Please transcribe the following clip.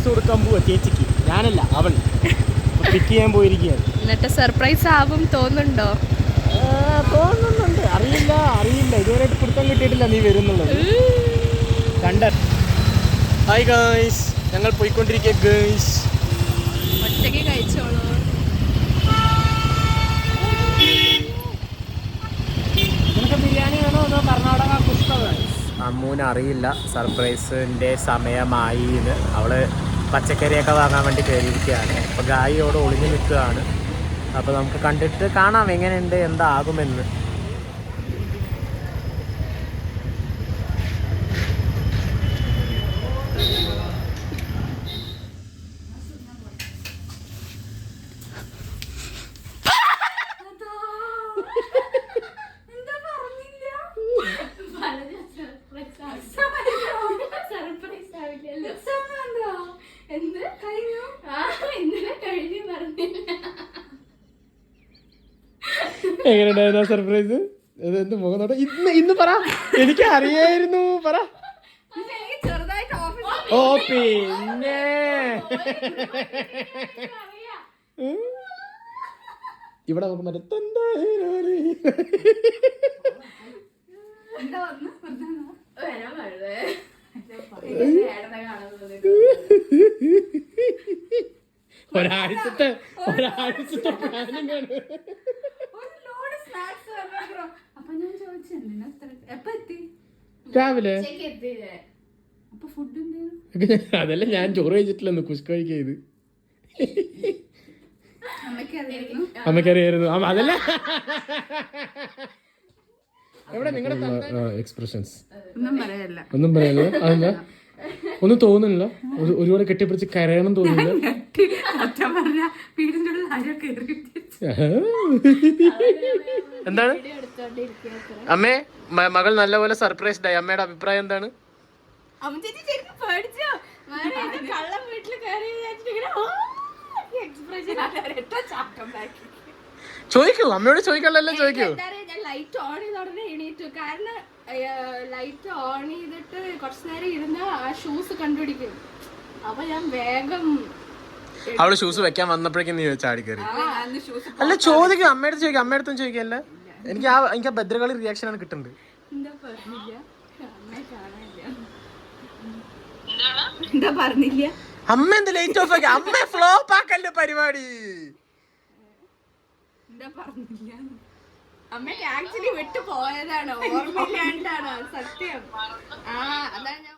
കൊടുക്കാൻ പോവാ ചേച്ചിക്ക്. ഞാനല്ല, അവൾ പിക്ക് ചെയ്യാൻ പോയിരിക്കുകയാണ്. എന്നിട്ട് സർപ്രൈസ് ആവും തോന്നുന്നുണ്ടോ? തോന്നുന്നുണ്ട്. അറിയില്ല ഇതുവരെയായിട്ട് പിടുത്തം കിട്ടിയിട്ടില്ല നീ വരുന്നുള്ളത്. കണ്ട. ഹായ് ഗൈസ്, ഞങ്ങൾ പോയിക്കൊണ്ടിരിക്കുക ഗൈസ്. ഒറ്റയ്ക്ക് കഴിച്ചോളൂ. നിനക്ക് ബിരിയാണി വേണോ അതോ കർണാടക കുഷ്ക വേണോ? അമ്മൂന് അറിയില്ല സർപ്രൈസിൻ്റെ സമയമായി എന്ന്. അവള് പച്ചക്കറിയൊക്കെ വാങ്ങാൻ വേണ്ടി കയറിയിരിക്കുകയാണ്. അപ്പോൾ ഗായിയോട് ഒളിഞ്ഞു നിൽക്കുകയാണ്. അപ്പോൾ നമുക്ക് കണ്ടിട്ട് കാണാം എങ്ങനെയുണ്ട്, എന്താകുമെന്ന്. എങ്ങനെയുണ്ടായിരുന്നു സർപ്രൈസ്? എന്ത് മുഖം നോട്ട ഇന്ന് പറ, എനിക്ക് അറിയായിരുന്നു. പറ. ഓ പിന്നെ ഇവിടെ നമുക്ക് മറ്റേ ഒരാഴ്ചത്തെ പ്ലാനിങ് ആണ്. രാവിലെ അതല്ല, ഞാൻ ചോറ് കഴിച്ചിട്ടില്ലെന്ന് കുഷ്ക കഴിക്കത്. അമ്മക്കറിയായിരുന്നു. അതല്ല എവിടെ നിങ്ങളുടെ എക്സ്പ്രഷൻസ് ഒന്നും പറയല്ല. അതെന്താ ഒന്നും തോന്നുന്നില്ല? ഒരുപാട് കെട്ടിപ്പിടിച്ച് കരയണം തോന്നുന്നില്ല? എന്താണ് അമ്മേ, മകൾ നല്ലപോലെ സർപ്രൈസ്ഡ് ആയി. അമ്മയുടെ അഭിപ്രായം എന്താണ്? ചോദിക്കൂ, അമ്മയോട് ചോദിക്കാനല്ലോ. ചോദിക്കൂ. ലൈറ്റ് ഓൺ ചെയ്ത ഉടനെ എണീറ്റു. കാരണം ലൈറ്റ് ഓൺ ചെയ്തിട്ട് കുറച്ചു നേരം ഇരുന്ന് ആ ഷൂസ് കണ്ടുപിടിക്കും. അപ്പൊ ഞാൻ വേഗം അവള് ഷൂസ് വെക്കാൻ വന്നപ്പോഴേക്കും നീ ചാടി കയറി. അല്ല ചോദിക്കും, അമ്മയുടെ ചോദിക്കും. അമ്മയുടെ ചോദിക്കല്ല. എനിക്ക് ആ ഭദ്രകാളി റിയാക്ഷൻ ആണ് കിട്ടുന്നത്. എന്താ പറഞ്ഞില്ല? അമ്മ എന്ത് ലൈറ്റ് ഓഫ് ആക്കി? അമ്മ ഫ്ലോപ്പ് ആക്കല്ലേ പരിപാടി. എന്താ പറഞ്ഞില്ല? അമ്മയ്ക്ക് ആക്ച്വലി വിട്ടു പോയതാണ്, ഓർമ്മയില്ലാണ്ടാണ് സത്യം. അതാണ് ഞാൻ